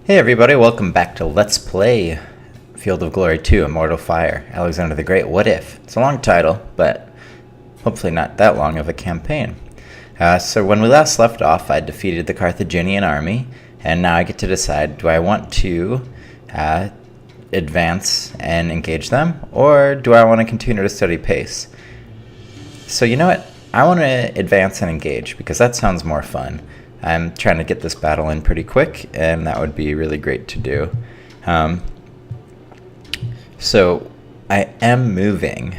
Hey everybody, welcome back to Let's Play Field of Glory 2, Immortal Fire, Alexander the Great, What If? It's a long title, but hopefully not that long of a campaign. So when we last left off, I defeated the Carthaginian army, and now I get to decide, do I want to advance and engage them, or do I want to continue to steady pace? So you know what? I want to advance and engage, because that sounds more fun. I'm trying to get this battle in pretty quick, and that would be really great to do. So I am moving,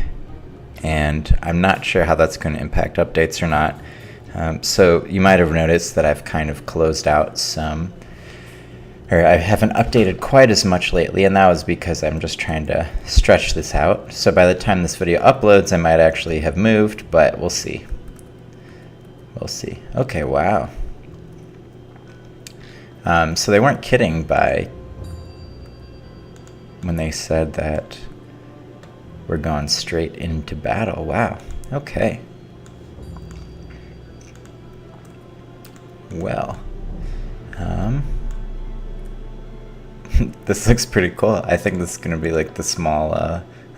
and I'm not sure how that's going to impact updates or not. So you might have noticed that I've kind of closed out some, or I haven't updated quite as much lately, and that was because I'm just trying to stretch this out. So by the time this video uploads, I might actually have moved, but we'll see. We'll see. Okay, wow. So they weren't kidding when they said that we're going straight into battle. Wow. Okay. Well, this looks pretty cool. I think this is going to be like the small,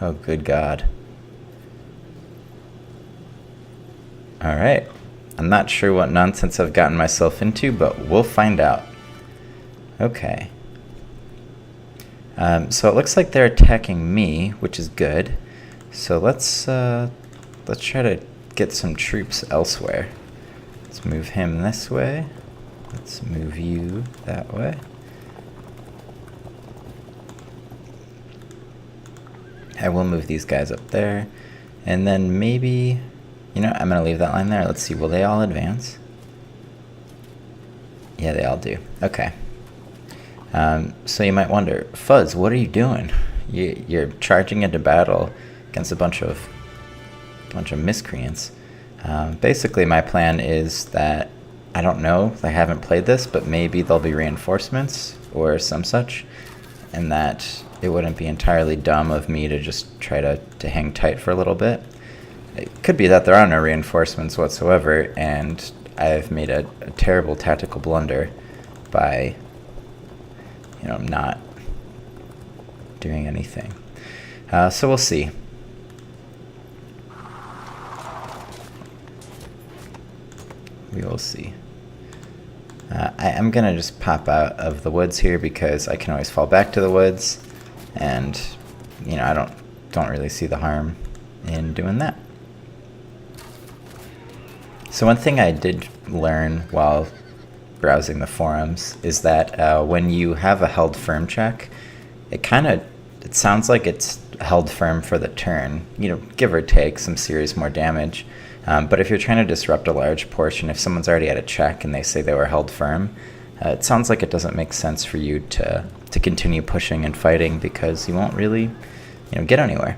oh good God. All right. I'm not sure what nonsense I've gotten myself into, but we'll find out. Okay. So it looks like they're attacking me, which is good. So let's try to get some troops elsewhere. Let's move him this way. Let's move you that way. I will move these guys up there. And then maybe, you know, I'm going to leave that line there. Let's see, will they all advance? Yeah, they all do. Okay. So you might wonder, Fuzz, what are you doing? You're charging into battle against a bunch of miscreants. Basically, my plan is that, I don't know, I haven't played this, but maybe there'll be reinforcements or some such, and that it wouldn't be entirely dumb of me to just try to hang tight for a little bit. It could be that there are no reinforcements whatsoever, and I've made a terrible tactical blunder by, you know, not doing anything. So we'll see. We will see. I am gonna just pop out of the woods here because I can always fall back to the woods, and you know, I don't really see the harm in doing that. So one thing I did learn while browsing the forums is that when you have a held firm check, it sounds like it's held firm for the turn, you know, give or take some serious more damage. But if you're trying to disrupt a large portion, if someone's already at a check and they say they were held firm, it sounds like it doesn't make sense for you to continue pushing and fighting because you won't really, you know, get anywhere.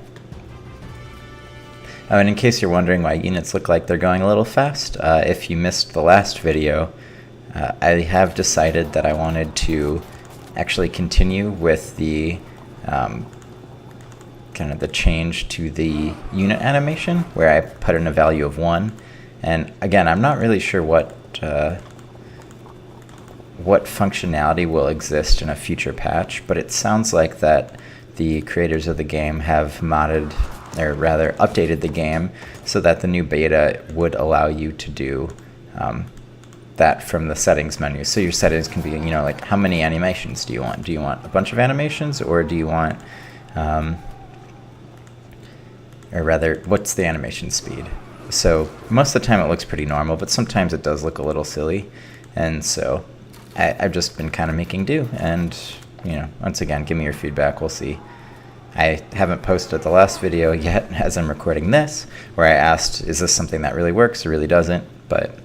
And in case you're wondering why units look like they're going a little fast, if you missed the last video, I have decided that I wanted to actually continue with the kind of the change to the unit animation, where I put in a value of 1. And again, I'm not really sure what functionality will exist in a future patch, but it sounds like that the creators of the game have modded, or rather updated the game so that the new beta would allow you to do that from the settings menu. So your settings can be, you know, like how many animations do you want? Do you want a bunch of animations, or do you want, or rather, what's the animation speed? So most of the time it looks pretty normal, but sometimes it does look a little silly. And so I've just been kind of making do, and you know, once again, give me your feedback, we'll see. I haven't posted the last video yet as I'm recording this, where I asked, is this something that really works or really doesn't? But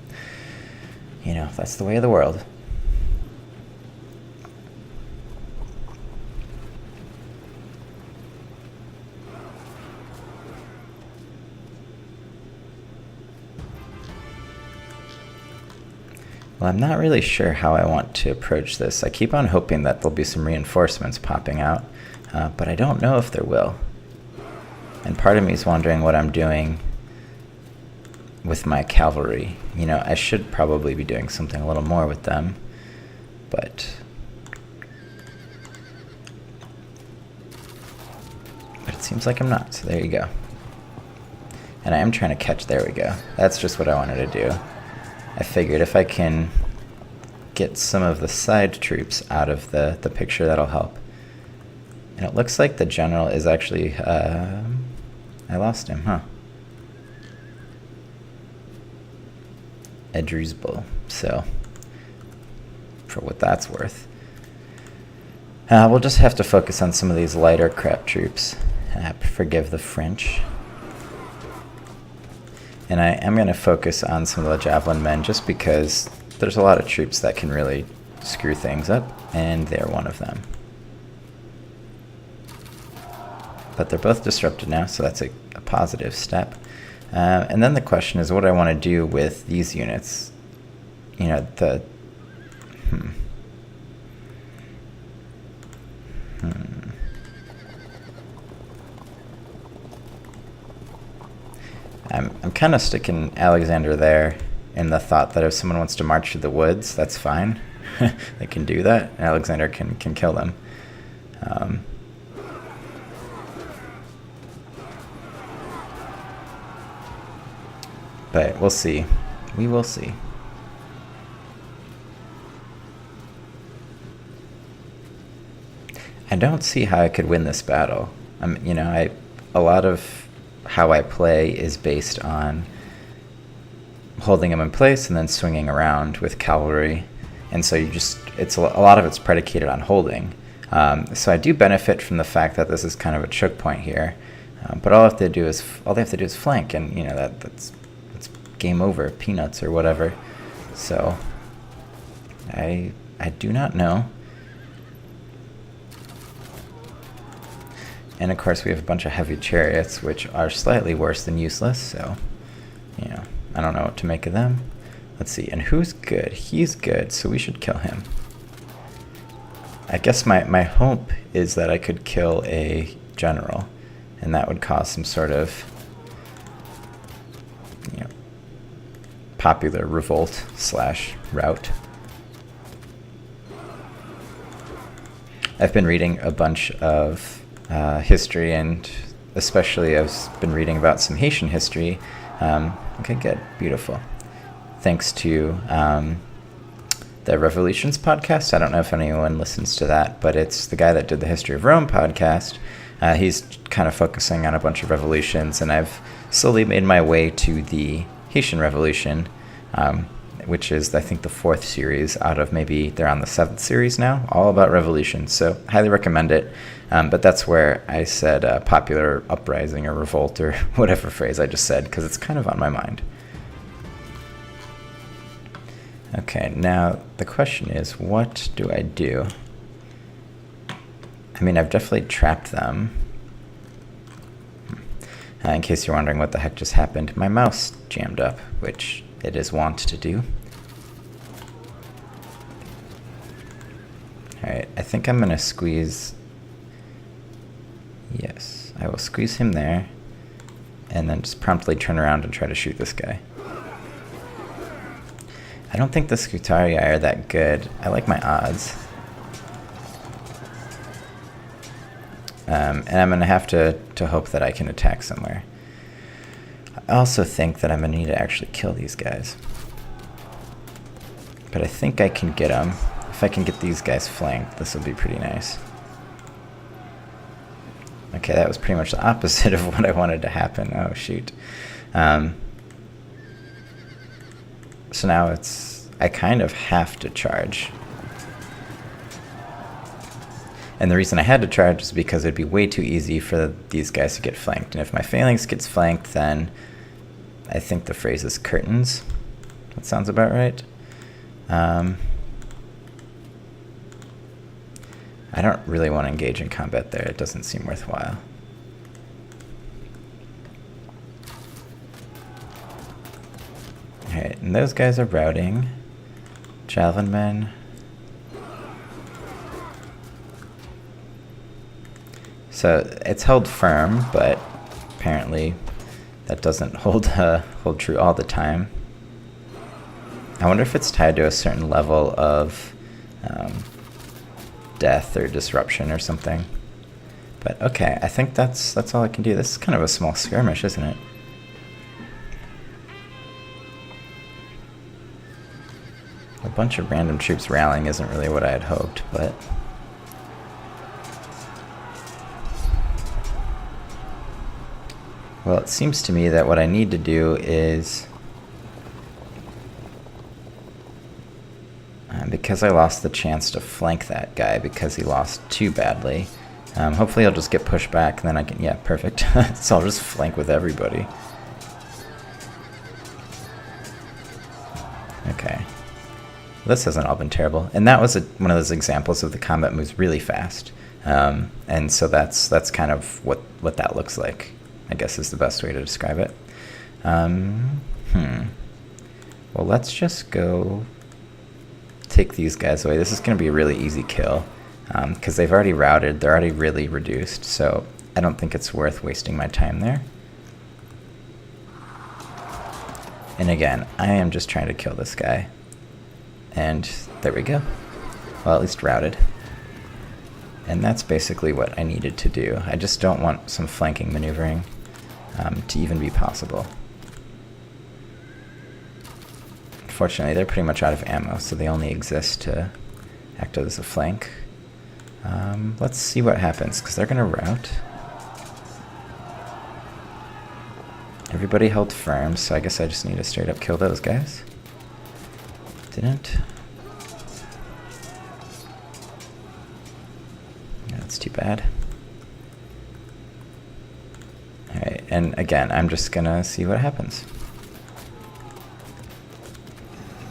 you know, that's the way of the world. Well, I'm not really sure how I want to approach this. I keep on hoping that there'll be some reinforcements popping out, but I don't know if there will. And part of me is wondering what I'm doing with my cavalry. You know, I should probably be doing something a little more with them, but seems like I'm not, so there you go. And I am trying to catch, there we go. That's just what I wanted to do. I figured if I can get some of the side troops out of the picture, that'll help. And it looks like the general is actually, I lost him, huh? Edrusbul, so for what that's worth. We'll just have to focus on some of these lighter crap troops. Forgive the French. And I am going to focus on some of the javelin men just because there's a lot of troops that can really screw things up, and they're one of them. But they're both disrupted now, so that's a positive step. And then the question is, what do I want to do with these units? You know, I'm kind of sticking Alexander there in the thought that if someone wants to march through the woods, that's fine. They can do that. Alexander can kill them. But we'll see. We will see. I don't see how I could win this battle. You know, a lot of how I play is based on holding them in place and then swinging around with cavalry, and so it's a lot of it's predicated on holding. So I do benefit from the fact that this is kind of a choke point here, but all they have to do is flank, and you know that's game over, peanuts or whatever. So I do not know. And of course we have a bunch of heavy chariots, which are slightly worse than useless, so, you know, I don't know what to make of them. Let's see, and who's good? He's good, so we should kill him. I guess my hope is that I could kill a general, and that would cause some sort of, you know, popular revolt / rout. I've been reading a bunch of history, and especially I've been reading about some Haitian history. Okay, good, beautiful. Thanks to the Revolutions podcast. I don't know if anyone listens to that, but it's the guy that did the History of Rome podcast. He's kind of focusing on a bunch of revolutions, and I've slowly made my way to the Haitian Revolution, which is, I think, the 4th series out of maybe they're on the 7th series now, all about revolution. So highly recommend it. But that's where I said popular uprising or revolt or whatever phrase I just said, because it's kind of on my mind. Okay, now the question is, what do I do? I mean, I've definitely trapped them. In case you're wondering what the heck just happened, my mouse jammed up, which it is wont to do. Alright, I think I'm going to squeeze... Yes, I will squeeze him there, and then just promptly turn around and try to shoot this guy. I don't think the Scutarii are that good. I like my odds. And I'm going to have to hope that I can attack somewhere. I also think that I'm going to need to actually kill these guys. But I think I can get them. If I can get these guys flanked, this will be pretty nice. Okay, that was pretty much the opposite of what I wanted to happen. Oh, shoot. So now I kind of have to charge. And the reason I had to charge is because it'd be way too easy for these guys to get flanked. And if my phalanx gets flanked, then I think the phrase is curtains. That sounds about right. I don't really want to engage in combat there. It doesn't seem worthwhile. Alright, and those guys are routing. Javelin men. So it's held firm, but apparently that doesn't hold true all the time. I wonder if it's tied to a certain level of death or disruption or something. But okay, I think that's all I can do. This is kind of a small skirmish, isn't it? A bunch of random troops rallying isn't really what I had hoped, but... Well, it seems to me that what I need to do is... because I lost the chance to flank that guy because he lost too badly, hopefully he'll just get pushed back and then I can... Yeah, perfect. So I'll just flank with everybody. Okay. This hasn't all been terrible. And that was one of those examples of the combat moves really fast. And so that's kind of what that looks like, I guess is the best way to describe it. Well, let's just go take these guys away. This is going to be a really easy kill because they've already routed. They're already really reduced, so I don't think it's worth wasting my time there. And again, I am just trying to kill this guy. And there we go. Well, at least routed. And that's basically what I needed to do. I just don't want some flanking maneuvering to even be possible. Unfortunately, they're pretty much out of ammo, so they only exist to act as a flank. Let's see what happens, because they're going to rout. Everybody held firm, so I guess I just need to straight up kill those guys. Didn't. That's too bad. Alright, and again, I'm just gonna see what happens.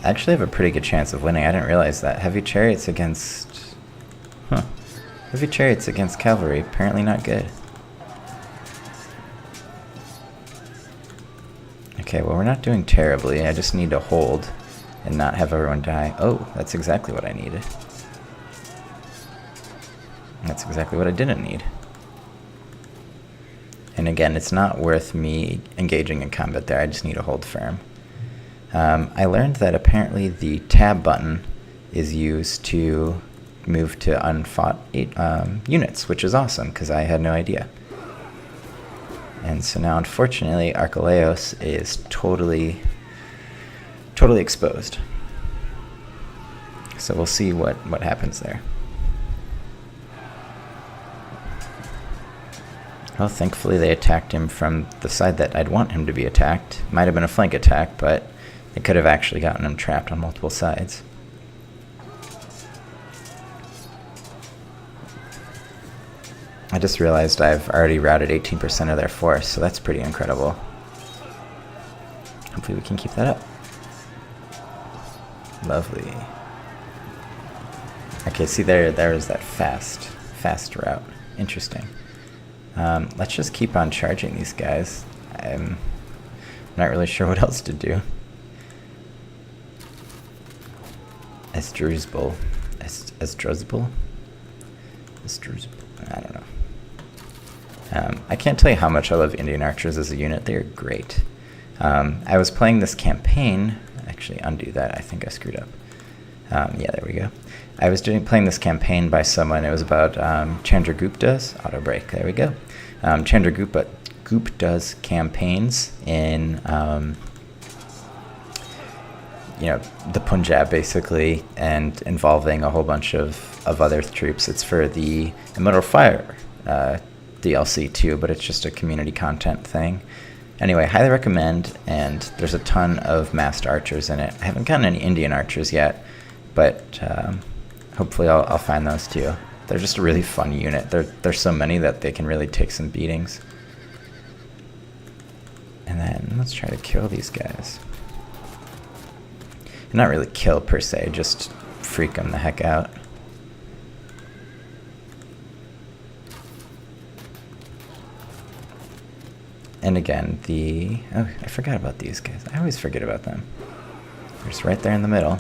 I actually have a pretty good chance of winning. I didn't realize that. Heavy chariots against... Heavy chariots against cavalry, apparently not good. Okay, well we're not doing terribly. I just need to hold and not have everyone die. Oh, that's exactly what I needed. That's exactly what I didn't need. And again, it's not worth me engaging in combat there. I just need to hold firm. I learned that apparently the tab button is used to move to unfought units, which is awesome because I had no idea. And so now, unfortunately, Archelaus is totally exposed. So we'll see what happens there. Well, thankfully they attacked him from the side that I'd want him to be attacked. Might have been a flank attack, but it could have actually gotten him trapped on multiple sides. I just realized I've already routed 18% of their force, so that's pretty incredible. Hopefully we can keep that up. Lovely. Okay, see there's that fast route. Interesting. Let's just keep on charging these guys. I'm not really sure what else to do. Esdruzbel. I don't know. I can't tell you how much I love Indian archers as a unit. They're great. I was playing this campaign. Actually, undo that. I think I screwed up. Yeah, there we go. I was playing this campaign by someone. It was about Chandragupta's auto break. There we go. Chandragupta's campaigns in the Punjab basically, and involving a whole bunch of other troops. It's for the Immortal Fire DLC too, but it's just a community content thing. Anyway, highly recommend, and there's a ton of massed archers in it. I haven't gotten any Indian archers yet, but hopefully I'll find those too. They're just a really fun unit. There's so many that they can really take some beatings. And then let's try to kill these guys. Not really kill per se, just freak them the heck out. And again, oh, I forgot about these guys. I always forget about them. They're just right there in the middle.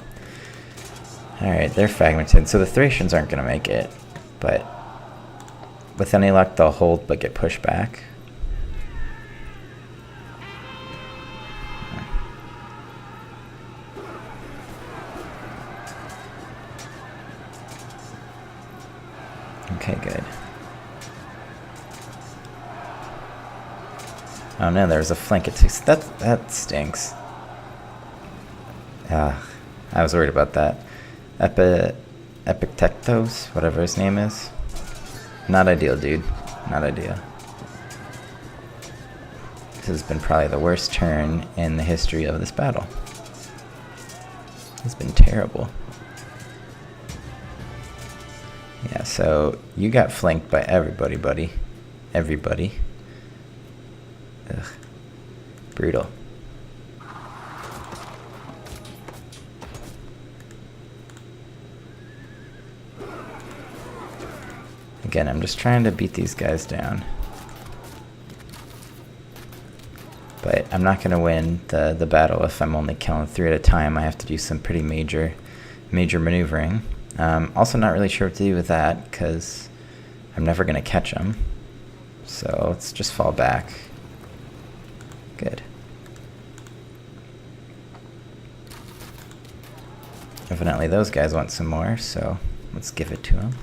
Alright, they're fragmented, so the Thracians aren't going to make it. But with any luck, they'll hold but get pushed back. Okay, good. Oh no, there's a flank attack. That stinks. I was worried about that. Epictetos, whatever his name is. Not ideal, dude. Not ideal. This has been probably the worst turn in the history of this battle. It's been terrible. Yeah, so you got flanked by everybody, buddy. Everybody. Ugh. Brutal. Again, I'm just trying to beat these guys down. But I'm not going to win the battle if I'm only killing 3 at a time. I have to do some pretty major maneuvering. Also not really sure what to do with that, because I'm never going to catch them. So let's just fall back. Good. Evidently those guys want some more, so let's give it to them.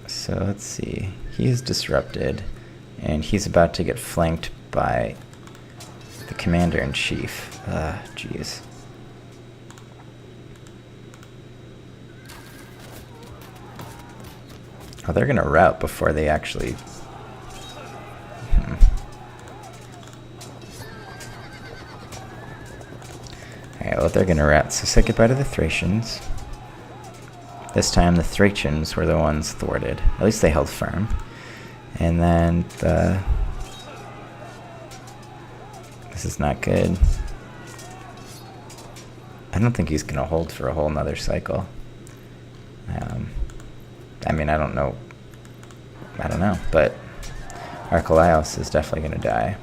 So let's see. He's disrupted, and he's about to get flanked by the commander-in-chief. Jeez. Oh, they're gonna rout before they actually... Alright, well, they're gonna rout, so say goodbye to the Thracians. This time the Thracians were the ones thwarted. At least they held firm. And then the... This is not good. I don't think he's gonna hold for a whole nother cycle. I mean, I don't know, but Archelaus is definitely gonna die.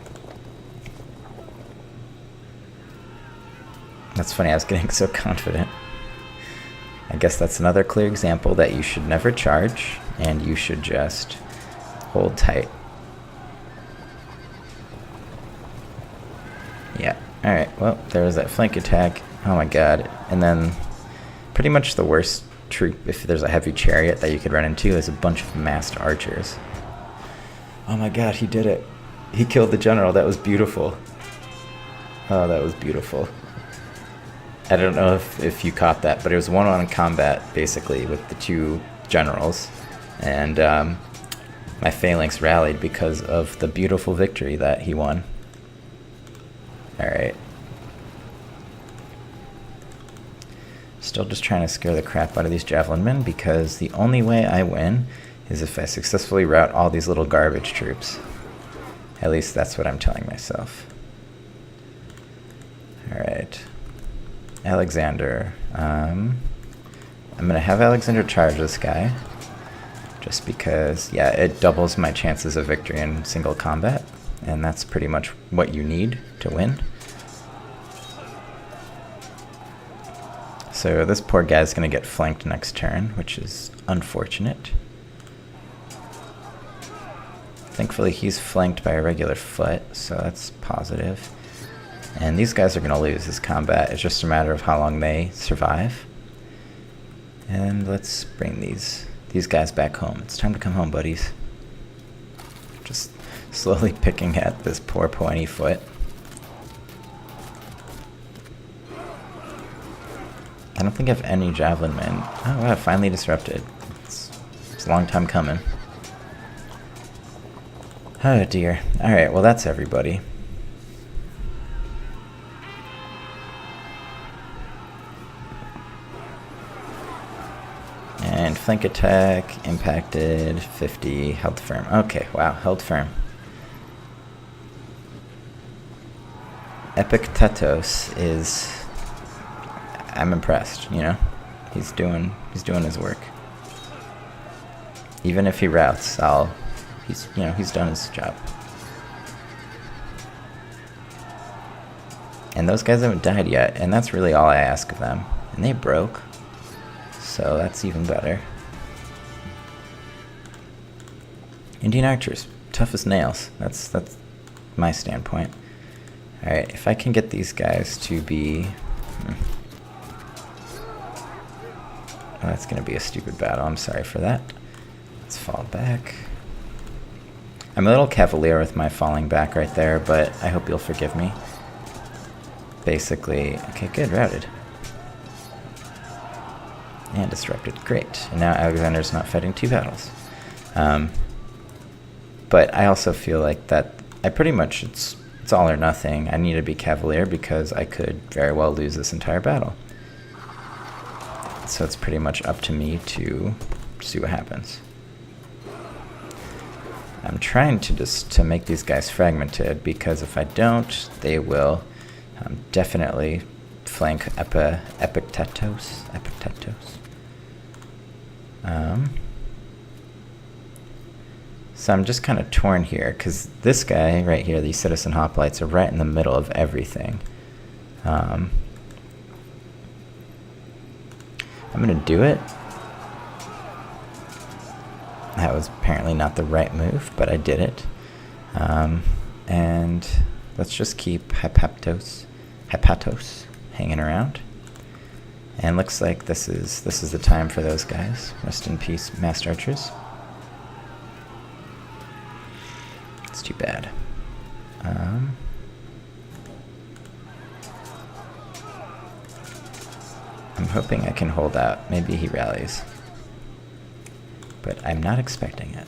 That's funny, I was getting so confident. I guess that's another clear example that you should never charge, and you should just hold tight. Yeah, alright, well, there was that flank attack. Oh my god. And then pretty much the worst troop, if there's a heavy chariot that you could run into, is a bunch of massed archers. Oh my god, he did it. He killed the general. That was beautiful. Oh, that was beautiful. I don't know if you caught that, but it was one-on-one combat, basically, with the 2 generals. And my phalanx rallied because of the beautiful victory that he won. Alright. Still just trying to scare the crap out of these javelin men, because the only way I win is if I successfully rout all these little garbage troops. At least that's what I'm telling myself. Alright. Alexander. I'm going to have Alexander charge this guy. Just because, yeah, it doubles my chances of victory in single combat. And that's pretty much what you need to win. So this poor guy's going to get flanked next turn, which is unfortunate. Thankfully he's flanked by a regular foot, so that's positive. And these guys are going to lose this combat. It's just a matter of how long they survive. And let's bring these guys back home. It's time to come home, buddies. Just slowly picking at this poor pointy foot. I don't think I have any javelin men. Oh wow, finally disrupted. It's a long time coming. Oh dear. Alright, well that's everybody. And flank attack, impacted, 50, held firm. Okay, wow, held firm. Epictetos is... I'm impressed, you know? He's doing his work. Even if he routs, he's done his job. And those guys haven't died yet, and that's really all I ask of them. And they broke. So that's even better. Indian archers, tough as nails. That's my standpoint. Alright, if I can get these guys to be... Oh, that's going to be a stupid battle. I'm sorry for that. Let's fall back. I'm a little cavalier with my falling back right there, but I hope you'll forgive me. Basically, okay, good, routed. And disrupted, great. And now Alexander's not fighting 2 battles. But I also feel like that I pretty much, it's all or nothing. I need to be cavalier because I could very well lose this entire battle. So it's pretty much up to me to see what happens. I'm trying to make these guys fragmented, because if I don't, they will definitely flank Epictetos. So I'm just kind of torn here, because this guy right here, these citizen hoplites, are right in the middle of everything. I'm going to do it. That was apparently not the right move, but I did it. And let's just keep Hypatos hanging around. And looks like this is the time for those guys. Rest in peace, masked archers. It's too bad. I'm hoping I can hold out. Maybe he rallies. But I'm not expecting it.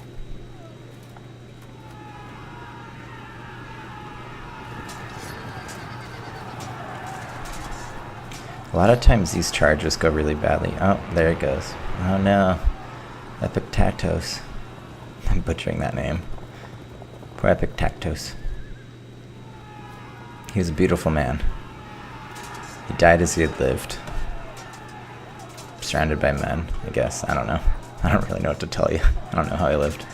A lot of times these charges go really badly. Oh, there it goes. Oh no. Epictetos. I'm butchering that name. Poor Epictetos. He was a beautiful man. He died as he had lived. Surrounded by men, I guess. I don't know. I don't really know what to tell you. I don't know how he lived.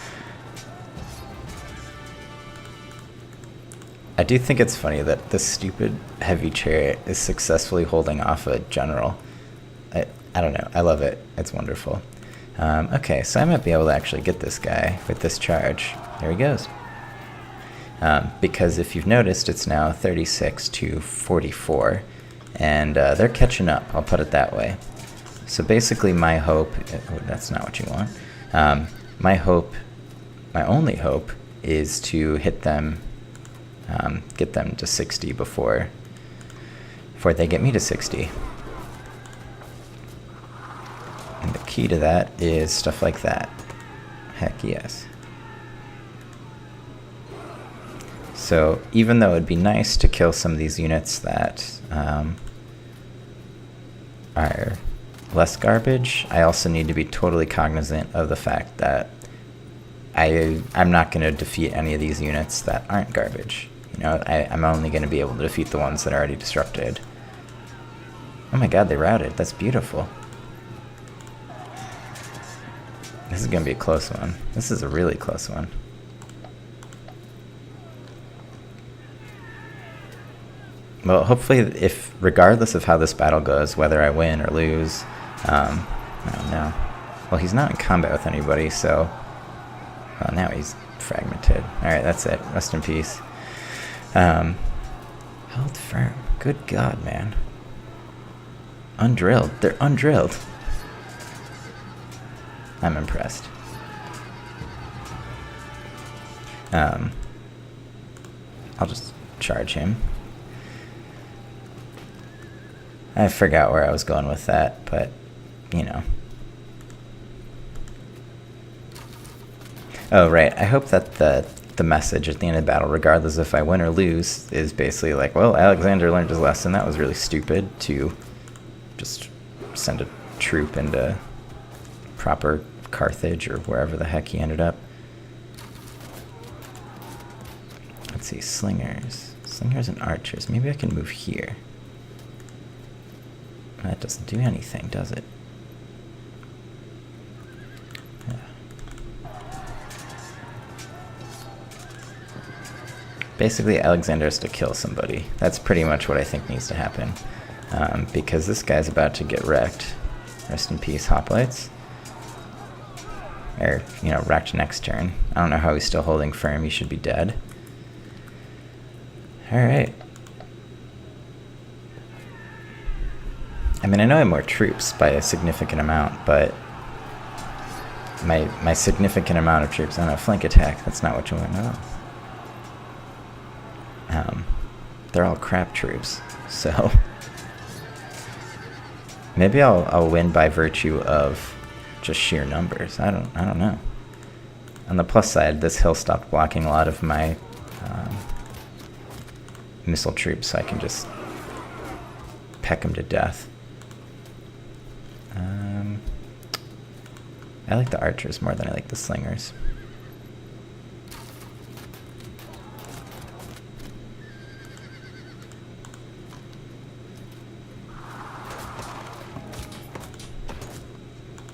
I do think it's funny that this stupid heavy chariot is successfully holding off a general. I don't know. I love it. It's wonderful. Okay, so I might be able to actually get this guy with this charge. Here he goes. Because if you've noticed, it's now 36 to 44. And they're catching up, I'll put it that way. So basically my hope, oh, that's not what you want. My only hope is to hit them, get them to 60 before they get me to 60. And the key to that is stuff like that. Heck yes. So even though it'd be nice to kill some of these units that are less garbage, I also need to be totally cognizant of the fact that I'm not going to defeat any of these units that aren't garbage. You know, I'm only going to be able to defeat the ones that are already disrupted. Oh my god, they routed. That's beautiful. This is going to be a close one. This is a really close one. Well, hopefully, regardless of how this battle goes, whether I win or lose, I don't know. Well, he's not in combat with anybody, so... Well, now he's fragmented. Alright, that's it. Rest in peace. Held firm. Good god, man. Undrilled. They're undrilled. I'm impressed. I'll just charge him. I forgot where I was going with that, but, you know. Oh, right. I hope that the message at the end of the battle, regardless if I win or lose, is basically like, well, Alexander learned his lesson. That was really stupid to just send a troop into proper Carthage or wherever the heck he ended up. Let's see, slingers. Slingers and archers. Maybe I can move here. That doesn't do anything, does it? Yeah. Basically, Alexander has to kill somebody. That's pretty much what I think needs to happen. Because this guy's about to get wrecked. Rest in peace, hoplites. Or, you know, wrecked next turn. I don't know how he's still holding firm. He should be dead. Alright. I mean, I know I have more troops by a significant amount, but my significant amount of troops on a flank attack, that's not what you want to know. They're all crap troops, so maybe I'll win by virtue of just sheer numbers. I don't know. On the plus side, this hill stopped blocking a lot of my missile troops, so I can just peck them to death. I like the archers more than I like the slingers.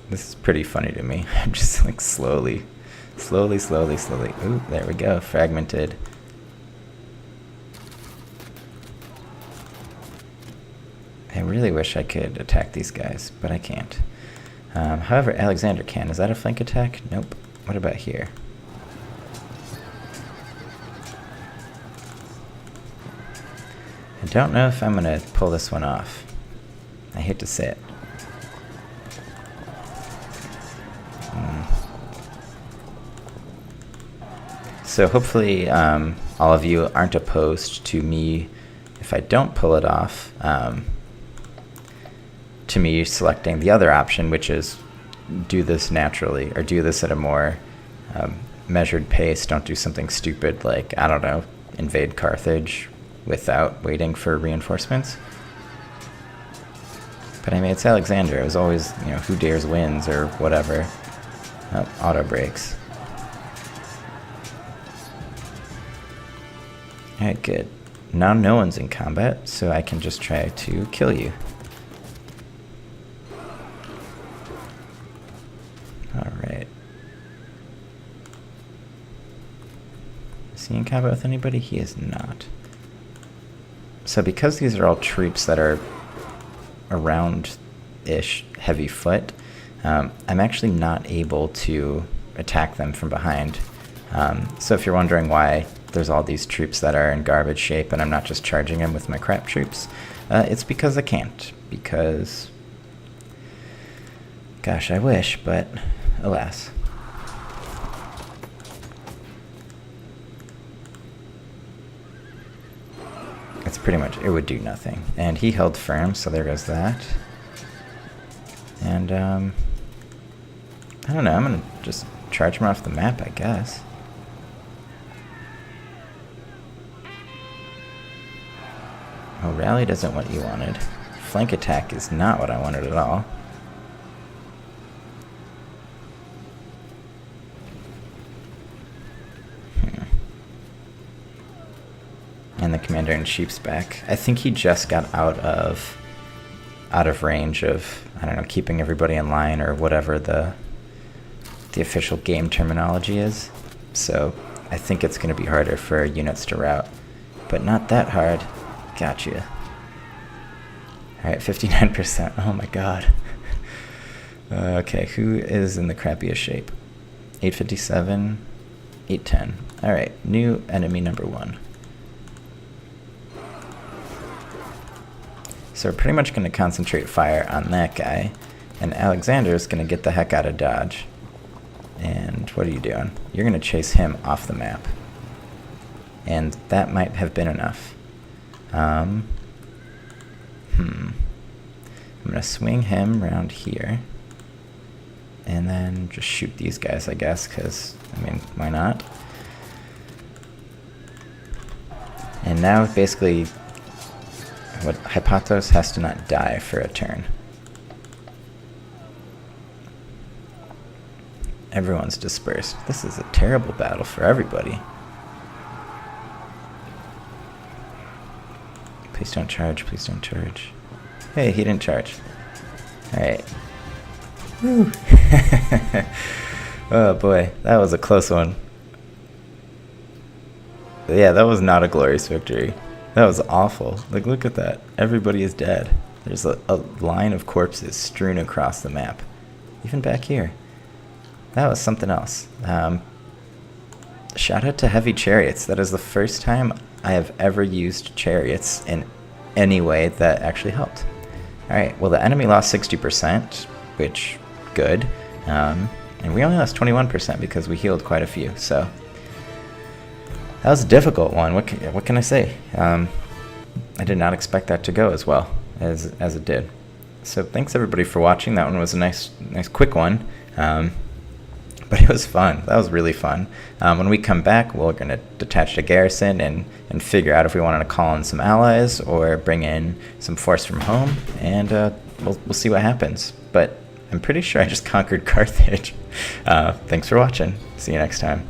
This is pretty funny to me. I'm just like slowly. Ooh, there we go. Fragmented. I really wish I could attack these guys, but I can't. However, Alexander can. Is that a flank attack? Nope. What about here? I don't know if I'm going to pull this one off. I hate to say it. So hopefully all of you aren't opposed to me, if I don't pull it off, to me selecting the other option, which is do this naturally, or do this at a more measured pace. Don't do something stupid like, I don't know, invade Carthage without waiting for reinforcements. But I mean, it's Alexander. It was always, you know, who dares wins or whatever. Auto breaks. Alright, good. Now no one's in combat, so I can just try to kill you. Alright. Is he in combat with anybody? He is not. So because these are all troops that are around-ish heavy foot, I'm actually not able to attack them from behind. So if you're wondering why there's all these troops that are in garbage shape and I'm not just charging them with my crap troops, it's because I can't. Because, gosh, I wish, but alas. It's pretty much, it would do nothing. And he held firm, so there goes that. And, I don't know, I'm gonna just charge him off the map, I guess. Oh, rally doesn't what you wanted. Flank attack is not what I wanted at all. And the commander-in-chief's back. I think he just got out of range of, I don't know, keeping everybody in line or whatever the official game terminology is. So I think it's going to be harder for units to rout, but not that hard. Gotcha. Alright, 59%. Oh my god. Okay, who is in the crappiest shape? 857, 810. Alright, new enemy number 1. So we're pretty much going to concentrate fire on that guy, and Alexander is going to get the heck out of dodge. And what are you doing? You're going to chase him off the map. And that might have been enough. I'm going to swing him around here. And then just shoot these guys, I guess, because, I mean, why not? And now basically, what Hypatos has to not die for a turn. Everyone's dispersed. This is a terrible battle for everybody. Please don't charge, please don't charge. Hey, he didn't charge. Alright. Woo! Oh boy, that was a close one. But yeah, that was not a glorious victory. That was awful. Like, look at that. Everybody is dead. There's a line of corpses strewn across the map. Even back here. That was something else. Shout out to heavy chariots. That is the first time I have ever used chariots in any way that actually helped. Alright, well the enemy lost 60%, which, good. And we only lost 21% because we healed quite a few, so... That was a difficult one, what can I say? I did not expect that to go as well as it did. So thanks everybody for watching. That one was a nice quick one. But it was fun. That was really fun. When we come back, we're going to detach the garrison and figure out if we wanted to call in some allies or bring in some force from home, and we'll see what happens. But I'm pretty sure I just conquered Carthage. Thanks for watching. See you next time.